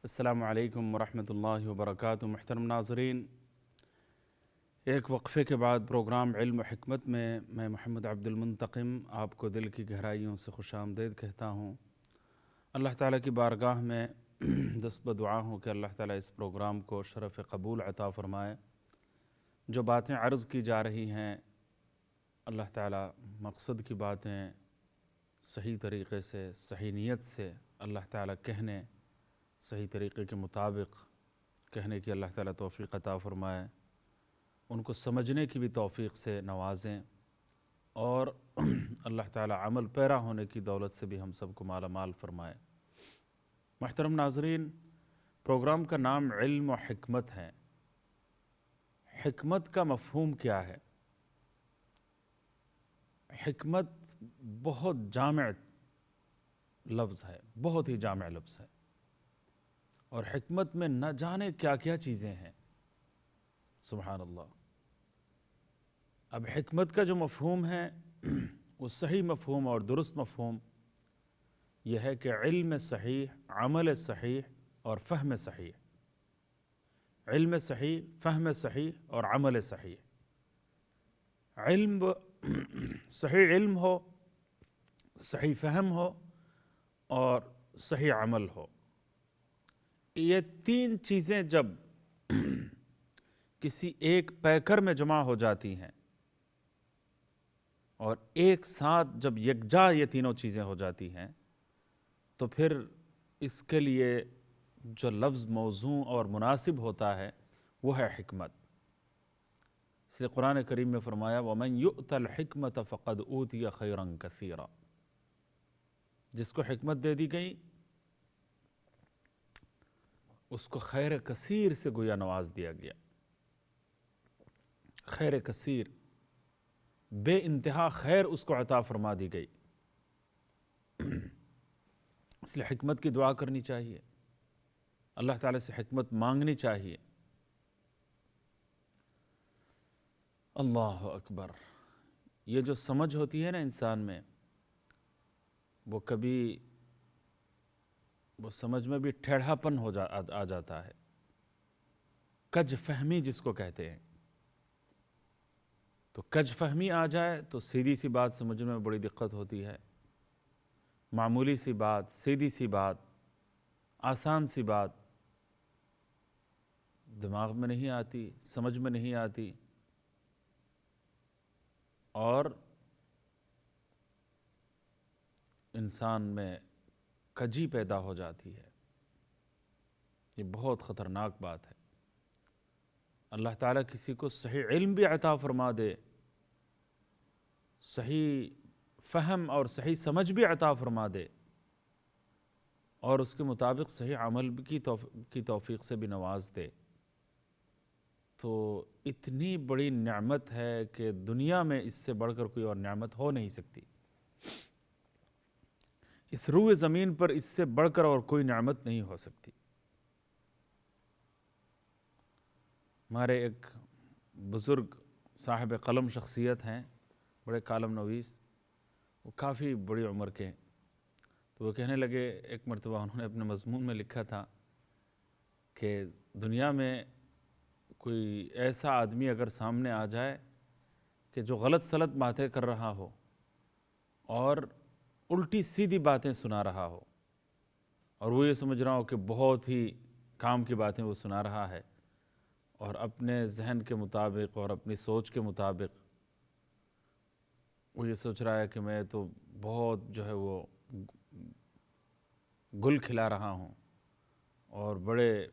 السلام علیکم ورحمۃ اللہ وبرکاتہ۔ محترم ناظرین، ایک وقفے کے بعد پروگرام علم و حکمت میں محمد عبد المنتقم آپ کو دل کی گہرائیوں سے خوش آمدید کہتا ہوں۔ اللہ تعالیٰ کی بارگاہ میں دست بدعا ہوں کہ اللہ تعالیٰ اس پروگرام کو شرف قبول عطا فرمائے۔ جو باتیں عرض کی جا رہی ہیں، اللہ تعالیٰ مقصد کی باتیں صحیح طریقے سے، صحیح نیت سے اللہ تعالیٰ کہنے، صحیح طریقے کے مطابق کہنے کی اللہ تعالیٰ توفیق عطا فرمائے، ان کو سمجھنے کی بھی توفیق سے نوازیں، اور اللہ تعالیٰ عمل پیرا ہونے کی دولت سے بھی ہم سب کو مالا مال فرمائے۔ محترم ناظرین، پروگرام کا نام علم و حکمت ہے۔ حکمت کا مفہوم کیا ہے؟ حکمت بہت جامع لفظ ہے، بہت ہی جامع لفظ ہے، اور حکمت میں نہ جانے کیا کیا چیزیں ہیں، سبحان اللہ۔ اب حکمت کا جو مفہوم ہے وہ صحیح مفہوم اور درست مفہوم یہ ہے کہ علم صحیح، عمل صحیح اور فہم صحیح۔ علم صحیح، فہم صحیح اور عمل صحیح۔ علم صحیح علم ہو، صحیح فہم ہو اور صحیح عمل ہو، یہ تین چیزیں جب کسی ایک پیکر میں جمع ہو جاتی ہیں اور ایک ساتھ جب یکجا یہ تینوں چیزیں ہو جاتی ہیں، تو پھر اس کے لیے جو لفظ موزوں اور مناسب ہوتا ہے وہ ہے حکمت۔ اس لیے قرآن کریم میں فرمایا وَمَنْ يُؤْتَ الْحِكْمَةَ فَقَدْ أُوتِيَ خَيْرًا كَثِيرًا۔ جس کو حکمت دے دی گئی اس کو خیر کثیر سے گویا نواز دیا گیا۔ خیر کثیر، بے انتہا خیر اس کو عطا فرما دی گئی۔ اس لیے حکمت کی دعا کرنی چاہیے، اللہ تعالیٰ سے حکمت مانگنی چاہیے۔ اللہ اکبر۔ یہ جو سمجھ ہوتی ہے نا انسان میں، وہ کبھی وہ سمجھ میں بھی ٹھیڑھا پن آ جاتا ہے، کج فہمی جس کو کہتے ہیں۔ تو کج فہمی آ جائے تو سیدھی سی بات سمجھنے میں بڑی دقت ہوتی ہے، معمولی سی بات، سیدھی سی بات، آسان سی بات دماغ میں نہیں آتی، سمجھ میں نہیں آتی، اور انسان میں کجی پیدا ہو جاتی ہے۔ یہ بہت خطرناک بات ہے۔ اللہ تعالیٰ کسی کو صحیح علم بھی عطا فرما دے، صحیح فہم اور صحیح سمجھ بھی عطا فرما دے، اور اس کے مطابق صحیح عمل کی توفیق سے بھی نواز دے، تو اتنی بڑی نعمت ہے کہ دنیا میں اس سے بڑھ کر کوئی اور نعمت ہو نہیں سکتی۔ اس روئے زمین پر اس سے بڑھ کر اور کوئی نعمت نہیں ہو سکتی۔ ہمارے ایک بزرگ صاحب قلم شخصیت ہیں، بڑے کالم نویس، وہ کافی بڑی عمر کے، تو وہ کہنے لگے، ایک مرتبہ انہوں نے اپنے مضمون میں لکھا تھا کہ دنیا میں کوئی ایسا آدمی اگر سامنے آ جائے کہ جو غلط سلط باتیں کر رہا ہو اور الٹی سیدھی باتیں سنا رہا ہو، اور وہ یہ سمجھ رہا ہو کہ بہت ہی کام کی باتیں وہ سنا رہا ہے، اور اپنے ذہن کے مطابق اور اپنی سوچ کے مطابق وہ یہ سوچ رہا ہے کہ میں تو بہت جو ہے وہ گل کھلا رہا ہوں، اور بڑے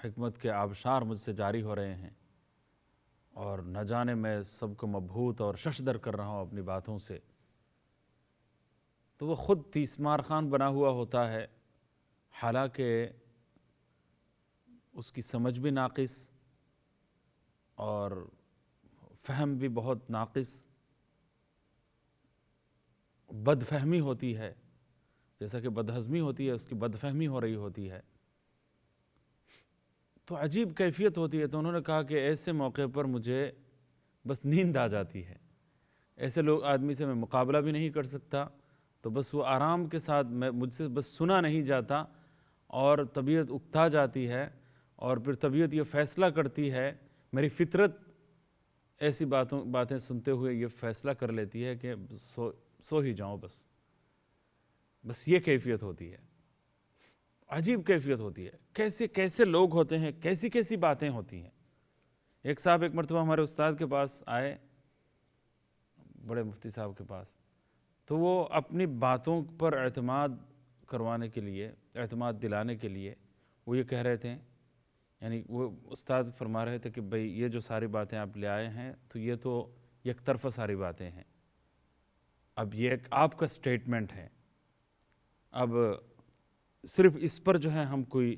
حکمت کے آبشار مجھ سے جاری ہو رہے ہیں، اور نہ جانے میں سب کو مبہوت اور ششدر کر رہا ہوں اپنی باتوں سے، تو وہ خود تیسمار خان بنا ہوا ہوتا ہے، حالانکہ اس کی سمجھ بھی ناقص اور فہم بھی بہت ناقص، بد فہمی ہوتی ہے، جیسا کہ بد ہضمی ہوتی ہے اس کی بد فہمی ہو رہی ہوتی ہے، تو عجیب کیفیت ہوتی ہے۔ تو انہوں نے کہا کہ ایسے موقع پر مجھے بس نیند آ جاتی ہے، ایسے لوگ آدمی سے میں مقابلہ بھی نہیں کر سکتا، تو بس وہ آرام کے ساتھ مجھ سے بس سنا نہیں جاتا، اور طبیعت اکتا جاتی ہے، اور پھر طبیعت یہ فیصلہ کرتی ہے، میری فطرت ایسی باتیں سنتے ہوئے یہ فیصلہ کر لیتی ہے کہ سو ہی جاؤں بس یہ کیفیت ہوتی ہے، عجیب کیفیت ہوتی ہے۔ کیسے کیسے لوگ ہوتے ہیں، کیسی کیسی باتیں ہوتی ہیں۔ ایک صاحب ایک مرتبہ ہمارے استاد کے پاس آئے، بڑے مفتی صاحب کے پاس، تو وہ اپنی باتوں پر اعتماد کروانے کے لیے، اعتماد دلانے کے لیے وہ یہ کہہ رہے تھے، یعنی وہ استاد فرما رہے تھے کہ بھئی یہ جو ساری باتیں آپ لے آئے ہیں تو یہ تو یک طرفہ ساری باتیں ہیں، اب یہ ایک آپ کا سٹیٹمنٹ ہے، اب صرف اس پر جو ہے ہم کوئی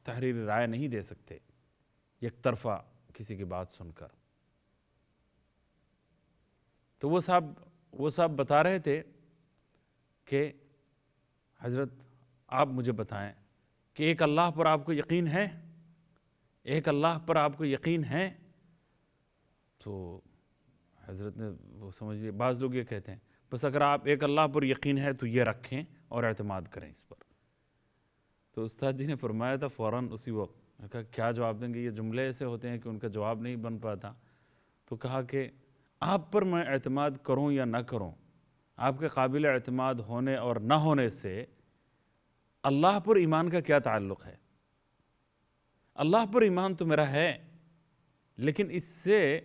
تحریری رائے نہیں دے سکتے یک طرفہ کسی کی بات سن کر۔ تو وہ صاحب بتا رہے تھے کہ حضرت آپ مجھے بتائیں کہ ایک اللہ پر آپ کو یقین ہے؟ ایک اللہ پر آپ کو یقین ہے؟ تو حضرت نے وہ سمجھیے، بعض لوگ یہ کہتے ہیں بس اگر آپ ایک اللہ پر یقین ہے تو یہ رکھیں اور اعتماد کریں اس پر۔ تو استاد جی نے فرمایا تھا فوراً اسی وقت، کہا کیا جواب دیں گے؟ یہ جملے ایسے ہوتے ہیں کہ ان کا جواب نہیں بن پاتا۔ تو کہا کہ آپ پر میں اعتماد کروں یا نہ کروں، آپ کے قابل اعتماد ہونے اور نہ ہونے سے اللہ پر ایمان کا کیا تعلق ہے؟ اللہ پر ایمان تو میرا ہے، لیکن اس سے،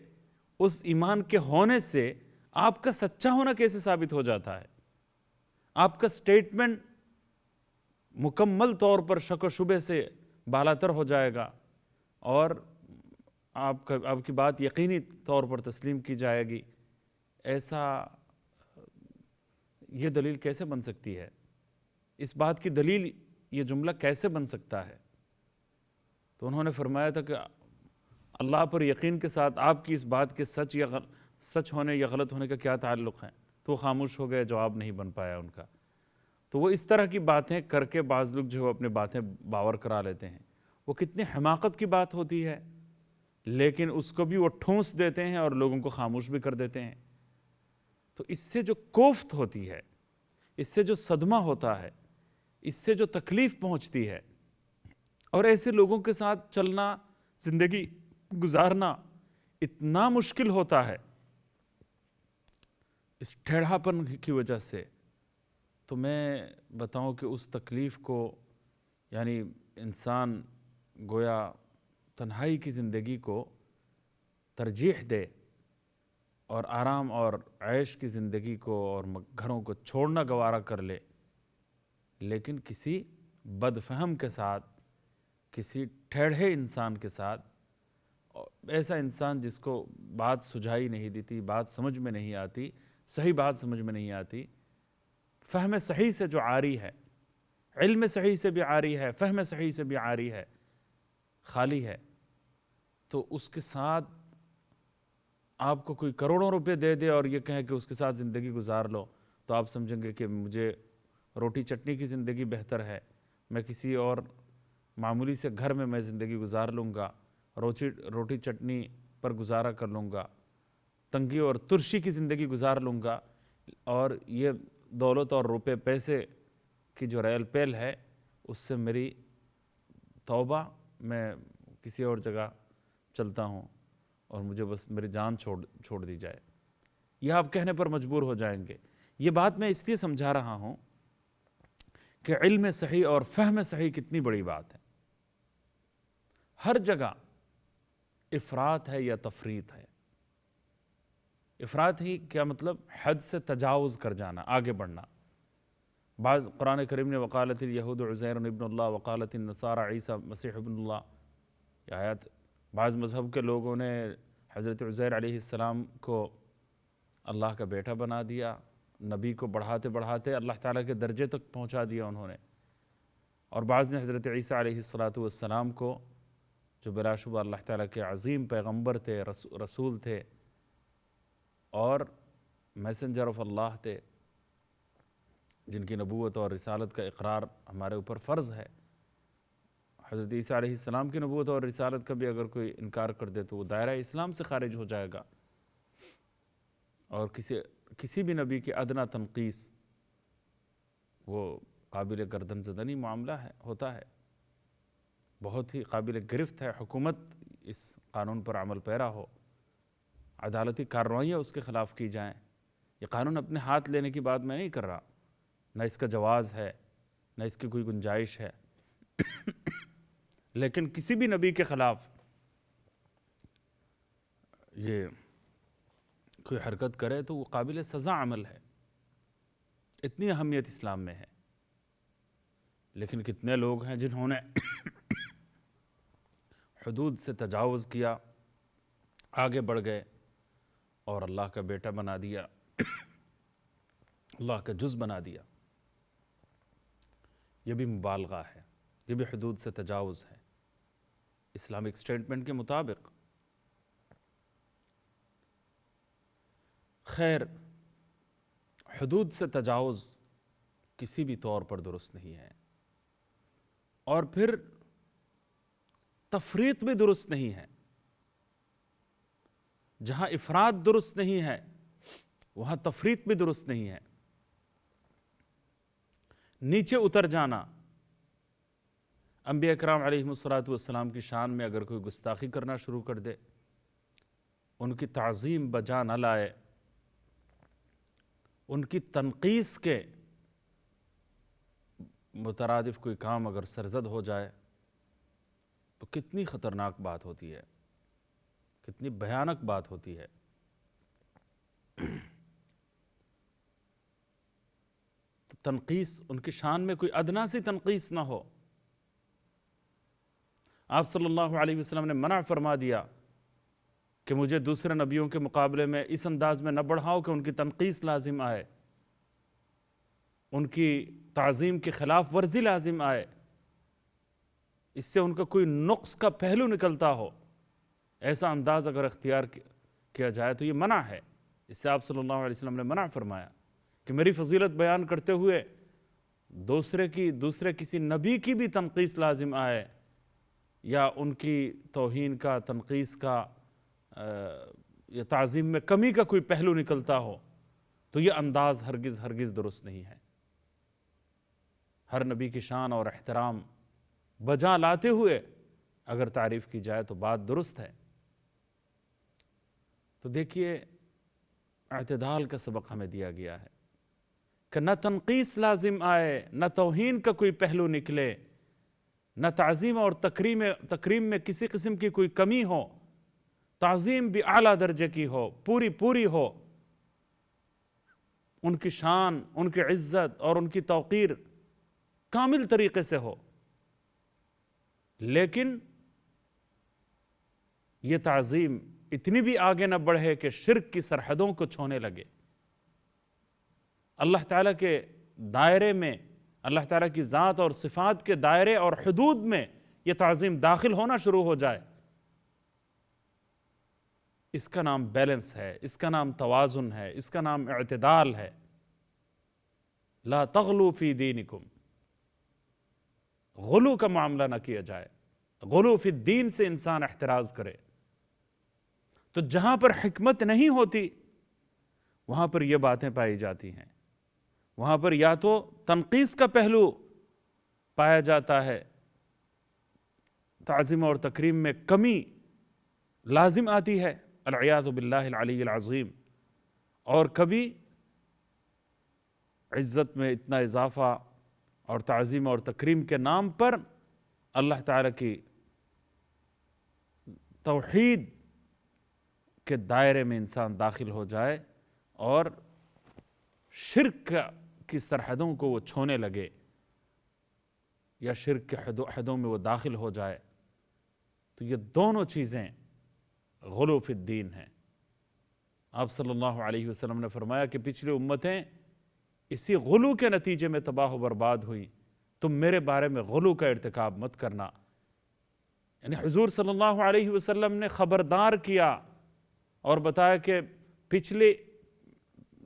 اس ایمان کے ہونے سے آپ کا سچا ہونا کیسے ثابت ہو جاتا ہے؟ آپ کا سٹیٹمنٹ مکمل طور پر شک و شبہ سے بالاتر ہو جائے گا، اور آپ کی بات یقینی طور پر تسلیم کی جائے گی۔ ایسا یہ دلیل کیسے بن سکتی ہے؟ اس بات کی دلیل یہ جملہ کیسے بن سکتا ہے؟ تو انہوں نے فرمایا تھا کہ اللہ پر یقین کے ساتھ آپ کی اس بات کے سچ ہونے یا غلط ہونے کا کیا تعلق ہے؟ تو وہ خاموش ہو گئے، جواب نہیں بن پایا ان کا۔ تو وہ اس طرح کی باتیں کر کے بعض لوگ جو اپنے باتیں باور کرا لیتے ہیں، وہ کتنی حماقت کی بات ہوتی ہے، لیکن اس کو بھی وہ ٹھونس دیتے ہیں اور لوگوں کو خاموش بھی کر دیتے ہیں۔ تو اس سے جو کوفت ہوتی ہے، اس سے جو صدمہ ہوتا ہے، اس سے جو تکلیف پہنچتی ہے، اور ایسے لوگوں کے ساتھ چلنا، زندگی گزارنا اتنا مشکل ہوتا ہے اس ٹھیڑھا پن کی وجہ سے، تو میں بتاؤں کہ اس تکلیف کو، یعنی انسان گویا تنہائی کی زندگی کو ترجیح دے اور آرام اور عیش کی زندگی کو اور گھروں کو چھوڑنا گوارا کر لے، لیکن کسی بد فہم کے ساتھ، کسی ٹھیڑھے انسان کے ساتھ، ایسا انسان جس کو بات سجھائی نہیں دیتی، بات سمجھ میں نہیں آتی، صحیح بات سمجھ میں نہیں آتی، فہم صحیح سے جو عاری ہے، علم صحیح سے بھی عاری ہے، فہم صحیح سے بھی عاری ہے، خالی ہے، تو اس کے ساتھ آپ کو کوئی کروڑوں روپے دے دے اور یہ کہے کہ اس کے ساتھ زندگی گزار لو، تو آپ سمجھیں گے کہ مجھے روٹی چٹنی کی زندگی بہتر ہے، میں کسی اور معمولی سے گھر میں زندگی گزار لوں گا، روٹی چٹنی پر گزارا کر لوں گا، تنگی اور ترشی کی زندگی گزار لوں گا، اور یہ دولت اور روپے پیسے کی جو ریل پیل ہے اس سے میری توبہ، میں کسی اور جگہ چلتا ہوں اور مجھے بس میری جان چھوڑ دی جائے، یہ آپ کہنے پر مجبور ہو جائیں گے۔ یہ بات میں اس لیے سمجھا رہا ہوں کہ علم صحیح اور فہم صحیح کتنی بڑی بات ہے۔ ہر جگہ افراط ہے یا تفریط ہے۔ افراط ہی کیا مطلب؟ حد سے تجاوز کر جانا، آگے بڑھنا۔ بعض قرآن کریم نے وقالت الیہود عزیر ابن اللہ وقالت النصارى عیسیٰ مسیح ابن اللہ، یہ آیات، بعض مذہب کے لوگوں نے حضرت عزیر علیہ السلام کو اللہ کا بیٹا بنا دیا، نبی کو بڑھاتے بڑھاتے اللہ تعالیٰ کے درجے تک پہنچا دیا انہوں نے، اور بعض نے حضرت عیسیٰ علیہ السلام کو، جو بلا شبہ اللہ تعالیٰ کے عظیم پیغمبر تھے، رسول تھے اور میسنجر آف اللہ تھے، جن کی نبوت اور رسالت کا اقرار ہمارے اوپر فرض ہے۔ حضرت عیسیٰ علیہ السلام کی نبوت اور رسالت کا بھی اگر کوئی انکار کر دے تو وہ دائرہ اسلام سے خارج ہو جائے گا، اور کسی بھی نبی کی ادنیٰ تنقیص وہ قابل گردن زدنی معاملہ ہوتا ہے۔ بہت ہی قابل گرفت ہے حکومت اس قانون پر عمل پیرا ہو، عدالتی کارروائیاں اس کے خلاف کی جائیں۔ یہ قانون اپنے ہاتھ لینے کی بات میں نہیں کر رہا، نہ اس کا جواز ہے، نہ اس کی کوئی گنجائش ہے، لیکن کسی بھی نبی کے خلاف یہ کوئی حرکت کرے تو وہ قابل سزا عمل ہے، اتنی اہمیت اسلام میں ہے۔ لیکن کتنے لوگ ہیں جنہوں نے حدود سے تجاوز کیا، آگے بڑھ گئے اور اللہ کا بیٹا بنا دیا، اللہ کا جز بنا دیا۔ یہ بھی مبالغہ ہے، یہ بھی حدود سے تجاوز ہے اسلامک سٹیٹمنٹ کے مطابق۔ خیر، حدود سے تجاوز کسی بھی طور پر درست نہیں ہے، اور پھر تفریط بھی درست نہیں ہے۔ جہاں افراط درست نہیں ہے وہاں تفریط بھی درست نہیں ہے۔ نیچے اتر جانا، انبیاء کرام علیہم السلام کی شان میں اگر کوئی گستاخی کرنا شروع کر دے، ان کی تعظیم بجا نہ لائے، ان کی تنقیص کے مترادف کوئی کام اگر سرزد ہو جائے تو کتنی خطرناک بات ہوتی ہے، کتنی بھیانک بات ہوتی ہے۔ تو تنقیص، ان کی شان میں کوئی ادنا سی تنقیص نہ ہو۔ آپ صلی اللہ علیہ وسلم نے منع فرما دیا کہ مجھے دوسرے نبیوں کے مقابلے میں اس انداز میں نہ بڑھاؤ کہ ان کی تنقیص لازم آئے، ان کی تعظیم کی خلاف ورزی لازم آئے، اس سے ان کا کوئی نقص کا پہلو نکلتا ہو۔ ایسا انداز اگر اختیار کیا جائے تو یہ منع ہے۔ اس سے آپ صلی اللہ علیہ وسلم نے منع فرمایا کہ میری فضیلت بیان کرتے ہوئے دوسرے کسی نبی کی بھی تنقیص لازم آئے، یا ان کی توہین کا، تنقیص کا یا تعظیم میں کمی کا کوئی پہلو نکلتا ہو، تو یہ انداز ہرگز درست نہیں ہے۔ ہر نبی کی شان اور احترام بجا لاتے ہوئے اگر تعریف کی جائے تو بات درست ہے۔ تو دیکھیے، اعتدال کا سبق ہمیں دیا گیا ہے کہ نہ تنقیص لازم آئے، نہ توہین کا کوئی پہلو نکلے، نہ تعظیم اور تکریم میں کسی قسم کی کوئی کمی ہو، تعظیم بھی اعلیٰ درجے کی ہو، پوری ہو، ان کی شان، ان کی عزت اور ان کی توقیر کامل طریقے سے ہو، لیکن یہ تعظیم اتنی بھی آگے نہ بڑھے کہ شرک کی سرحدوں کو چھونے لگے، اللہ تعالیٰ کے دائرے میں، اللہ تعالیٰ کی ذات اور صفات کے دائرے اور حدود میں یہ تعظیم داخل ہونا شروع ہو جائے۔ اس کا نام بیلنس ہے، اس کا نام توازن ہے، اس کا نام اعتدال ہے۔ لا تغلو فی دینکم، غلو کا معاملہ نہ کیا جائے، غلو فی الدین سے انسان احتراز کرے۔ تو جہاں پر حکمت نہیں ہوتی وہاں پر یہ باتیں پائی جاتی ہیں، وہاں پر یا تو تنقیص کا پہلو پایا جاتا ہے، تعظیم اور تکریم میں کمی لازم آتی ہے، العیاذ باللہ العلی العظیم، اور کبھی عزت میں اتنا اضافہ اور تعظیم اور تکریم کے نام پر اللہ تعالیٰ کی توحید کے دائرے میں انسان داخل ہو جائے اور شرک کی سرحدوں کو وہ چھونے لگے، یا شرک کے حدوں میں وہ داخل ہو جائے، تو یہ دونوں چیزیں غلو فی الدین ہیں۔ آپ صلی اللہ علیہ وسلم نے فرمایا کہ پچھلی امتیں اسی غلو کے نتیجے میں تباہ و برباد ہوئی، تم میرے بارے میں غلو کا ارتکاب مت کرنا۔ یعنی حضور صلی اللہ علیہ وسلم نے خبردار کیا اور بتایا کہ پچھلے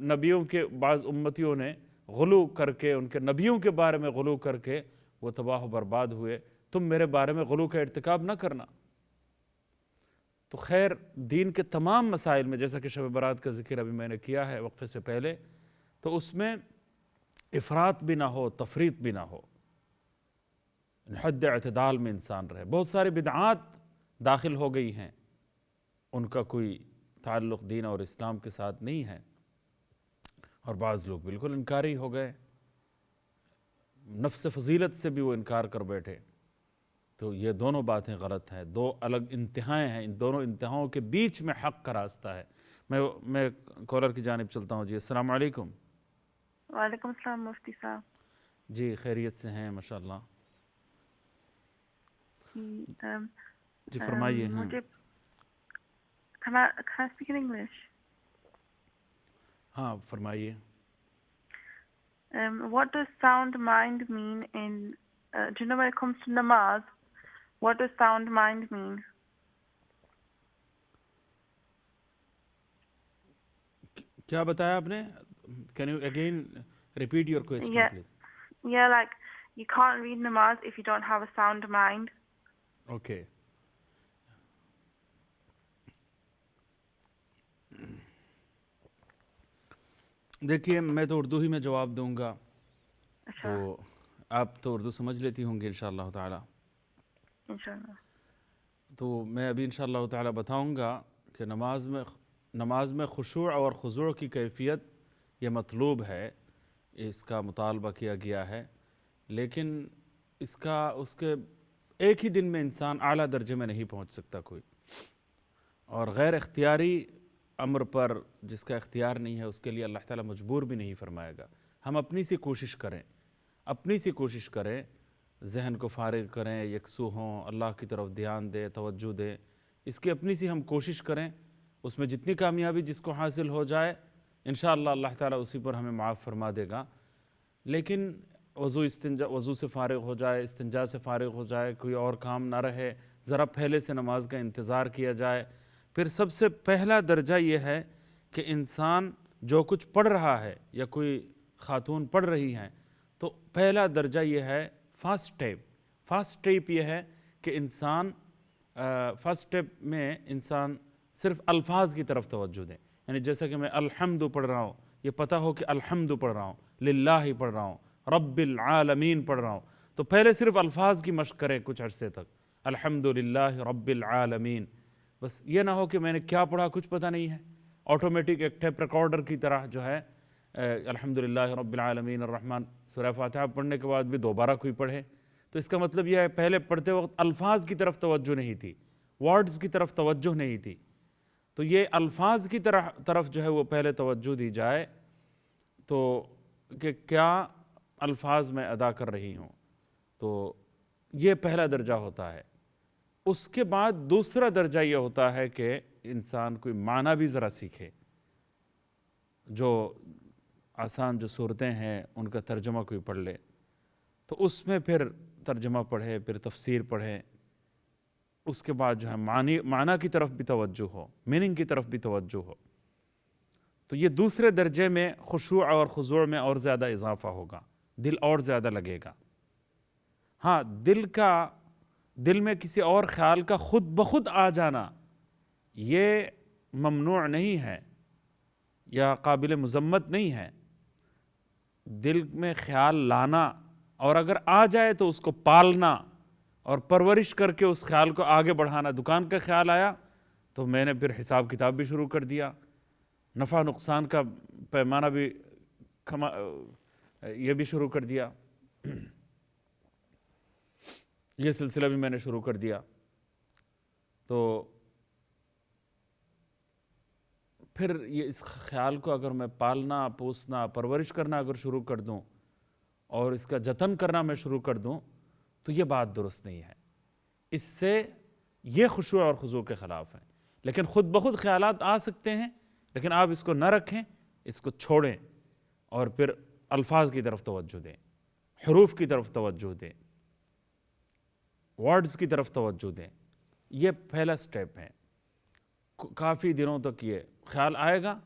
نبیوں کے بعض امتیوں نے غلو کر کے، ان کے نبیوں کے بارے میں غلو کر کے وہ تباہ و برباد ہوئے، تم میرے بارے میں غلو کا ارتکاب نہ کرنا۔ تو خیر، دین کے تمام مسائل میں، جیسا کہ شب برات کا ذکر ابھی میں نے کیا ہے وقفے سے پہلے، تو اس میں افراط بھی نہ ہو، تفریط بھی نہ ہو۔ حد اعتدال میں انسان رہے. بہت ساری بدعات داخل ہو گئی ہیں، ان کا کوئی تعلق دین اور اسلام کے ساتھ نہیں ہے، اور بعض لوگ بالکل انکاری ہو گئے، نفس فضیلت سے بھی وہ انکار کر بیٹھے. تو یہ دونوں باتیں غلط ہیں، دو الگ انتہائیں ہیں، ان دونوں انتہاؤں کے بیچ میں حق کا راستہ ہے. میں کالر کی جانب چلتا ہوں. جی السلام علیکم. وعلیکم السلام مفتی صاحب. جی خیریت سے ہیں ماشاءاللہ. جی فرمائیے. مجھے can I speak in English? ہاں فرمائیے. What does sound mind mean in do you know when it comes to namaz, what does sound mind mean? کیا بتایا آپ نے؟ Can you again repeat your question please? Yeah, like you can't read namaz if you don't have a sound mind. Okay. دیکھیے میں تو اردو ہی میں جواب دوں گا، تو آپ تو اردو سمجھ لیتی ہوں گی انشاءاللہ تعالی. انشاءاللہ. تو میں ابھی انشاءاللہ تعالی بتاؤں گا کہ نماز میں خشوع اور خضوع کی کیفیت یہ مطلوب ہے، اس کا مطالبہ کیا گیا ہے، لیکن اس کے ایک ہی دن میں انسان اعلیٰ درجے میں نہیں پہنچ سکتا کوئی، اور غیر اختیاری امر پر جس کا اختیار نہیں ہے اس کے لیے اللہ تعالیٰ مجبور بھی نہیں فرمائے گا. ہم اپنی سی کوشش کریں، ذہن کو فارغ کریں، یکسو ہوں، اللہ کی طرف دھیان دیں، توجہ دیں، اس کی اپنی سی ہم کوشش کریں. اس میں جتنی کامیابی جس کو حاصل ہو جائے انشاءاللہ اللہ تعالیٰ اسی پر ہمیں معاف فرما دے گا. لیکن وضو سے فارغ ہو جائے، استنجا سے فارغ ہو جائے، کوئی اور کام نہ رہے، ذرا پہلے سے نماز کا انتظار کیا جائے. پھر سب سے پہلا درجہ یہ ہے کہ انسان جو کچھ پڑھ رہا ہے یا کوئی خاتون پڑھ رہی ہیں تو پہلا درجہ یہ ہے فاسٹ اسٹیپ یہ ہے کہ فرسٹ اسٹیپ میں انسان صرف الفاظ کی طرف توجہ دیں. یعنی جیسا کہ میں الحمد پڑھ رہا ہوں، یہ پتہ ہو کہ الحمد پڑھ رہا ہوں، للہ پڑھ رہا ہوں، رب العالمین پڑھ رہا ہوں. تو پہلے صرف الفاظ کی مشق کریں کچھ عرصے تک، الحمد للہ رب العالمین. بس یہ نہ ہو کہ میں نے کیا پڑھا کچھ پتہ نہیں ہے، آٹومیٹک ایک ٹیپ ریکارڈر کی طرح جو ہے الحمدللہ رب العالمین الرحمن سورہ فاتحہ پڑھنے کے بعد بھی دوبارہ کوئی پڑھے. تو اس کا مطلب یہ ہے پہلے پڑھتے وقت الفاظ کی طرف توجہ نہیں تھی، ورڈز کی طرف توجہ نہیں تھی. تو یہ الفاظ کی طرف جو ہے وہ پہلے توجہ دی جائے، تو کہ کیا الفاظ میں ادا کر رہی ہوں. تو یہ پہلا درجہ ہوتا ہے. اس کے بعد دوسرا درجہ یہ ہوتا ہے کہ انسان کوئی معنی بھی ذرا سیکھے. جو آسان جو صورتیں ہیں ان کا ترجمہ کوئی پڑھ لے، تو اس میں پھر ترجمہ پڑھے، پھر تفسیر پڑھے. اس کے بعد جو ہے معنی کی طرف بھی توجہ ہو، میننگ کی طرف بھی توجہ ہو. تو یہ دوسرے درجے میں خشوع اور خضوع میں اور زیادہ اضافہ ہوگا، دل اور زیادہ لگے گا. ہاں دل میں کسی اور خیال کا خود بخود آ جانا یہ ممنوع نہیں ہے یا قابل مذمت نہیں ہے. دل میں خیال لانا اور اگر آ جائے تو اس کو پالنا اور پرورش کر کے اس خیال کو آگے بڑھانا. دکان کا خیال آیا تو میں نے پھر حساب کتاب بھی شروع کر دیا، نفع نقصان کا پیمانہ بھی یہ بھی شروع کر دیا، یہ سلسلہ بھی میں نے شروع کر دیا. تو پھر یہ اس خیال کو اگر میں پالنا، پوسنا، پرورش کرنا اگر شروع کر دوں اور اس کا جتن کرنا میں شروع کر دوں تو یہ بات درست نہیں ہے. اس سے یہ خشوع اور خضوع کے خلاف ہیں. لیکن خود بخود خیالات آ سکتے ہیں، لیکن آپ اس کو نہ رکھیں، اس کو چھوڑیں اور پھر الفاظ کی طرف توجہ دیں، حروف کی طرف توجہ دیں، ورڈز کی طرف توجہ دیں. یہ پہلا سٹیپ ہے. کافی دنوں تک یہ خیال آئے گا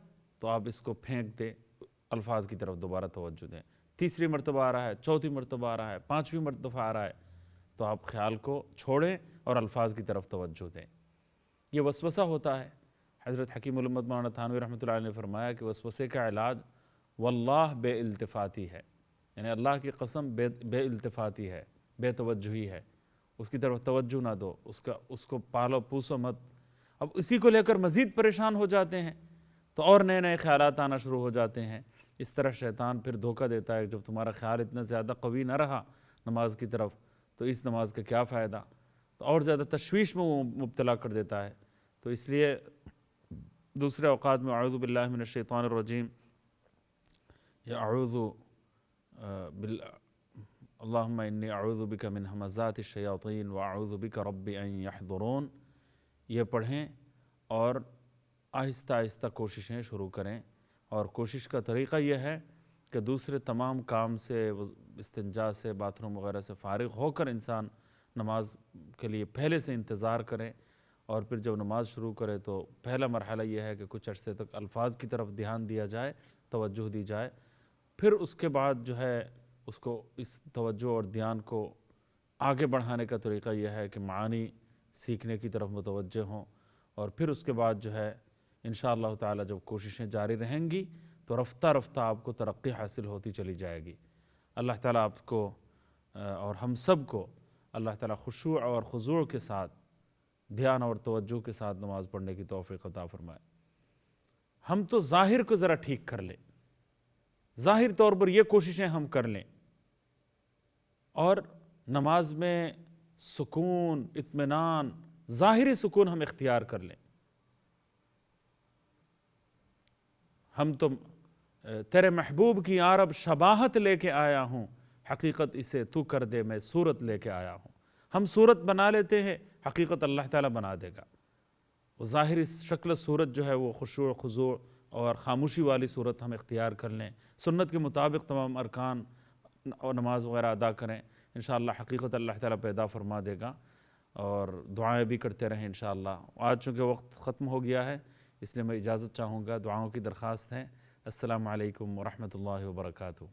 تو آپ اس کو پھینک دیں، الفاظ کی طرف دوبارہ توجہ دیں. تیسری مرتبہ آ رہا ہے، چوتھی مرتبہ آ رہا ہے، پانچویں مرتبہ آ رہا ہے تو آپ خیال کو چھوڑیں اور الفاظ کی طرف توجہ دیں. یہ وسوسہ ہوتا ہے. حضرت حکیم الامت مولانا تھانوی رحمۃ اللہ علیہ نے فرمایا کہ وسوسے کا علاج واللہ بے التفاتی ہے، یعنی اللہ کی قسم بے التفاتی ہے. بے توجہی ہے، اس کی طرف توجہ نہ دو، اس کو پالو پوسو مت۔ اب اسی کو لے کر مزید پریشان ہو جاتے ہیں تو اور نئے نئے خیالات آنا شروع ہو جاتے ہیں۔ اس طرح شیطان پھر دھوکہ دیتا ہے، جب تمہارا خیال اتنا زیادہ قوی نہ رہا نماز کی طرف تو اس نماز کا کیا فائدہ، تو اور زیادہ تشویش میں وہ مبتلا کر دیتا ہے۔ تو اس لیے دوسرے اوقات میں اعوذ باللہ من الشیطان الرجیم یا اللہم انی اعوذ بک من ہمزات الشیاطین واعوذ بک رب ان یحضرون، یہ پڑھیں اور آہستہ آہستہ کوششیں شروع کریں۔ اور کوشش کا طریقہ یہ ہے کہ دوسرے تمام کام سے، استنجا سے، باتھ روم وغیرہ سے فارغ ہو کر انسان نماز کے لیے پہلے سے انتظار کریں، اور پھر جب نماز شروع کرے تو پہلا مرحلہ یہ ہے کہ کچھ عرصے تک الفاظ کی طرف دھیان دیا جائے، توجہ دی جائے۔ پھر اس کے بعد جو ہے اس کو اس توجہ اور دھیان کو آگے بڑھانے کا طریقہ یہ ہے کہ معانی سیکھنے کی طرف متوجہ ہوں، اور پھر اس کے بعد جو ہے انشاءاللہ تعالی جب کوششیں جاری رہیں گی تو رفتہ رفتہ آپ کو ترقی حاصل ہوتی چلی جائے گی۔ اللہ تعالیٰ آپ کو اور ہم سب کو اللہ تعالیٰ خشوع اور خضوع کے ساتھ، دھیان اور توجہ کے ساتھ نماز پڑھنے کی توفیق عطا فرمائے۔ ہم تو ظاہر کو ذرا ٹھیک کر لیں، ظاہر طور پر یہ کوششیں ہم کر لیں، اور نماز میں سکون، اطمینان، ظاہری سکون ہم اختیار کر لیں۔ ہم تو تیرے محبوب کی یارب شباہت لے کے آیا ہوں، حقیقت اسے تو کر دے میں صورت لے کے آیا ہوں۔ ہم صورت بنا لیتے ہیں، حقیقت اللہ تعالیٰ بنا دے گا۔ وہ ظاہری شکل صورت جو ہے وہ خشوع خضوع اور خاموشی والی صورت ہم اختیار کر لیں، سنت کے مطابق تمام ارکان اور نماز وغیرہ ادا کریں، انشاءاللہ حقیقت اللہ تعالیٰ پیدا فرما دے گا۔ اور دعائیں بھی کرتے رہیں انشاءاللہ۔ آج چونکہ وقت ختم ہو گیا ہے اس لیے میں اجازت چاہوں گا، دعاؤں کی درخواست ہے۔ السلام علیکم ورحمۃ اللہ وبرکاتہ۔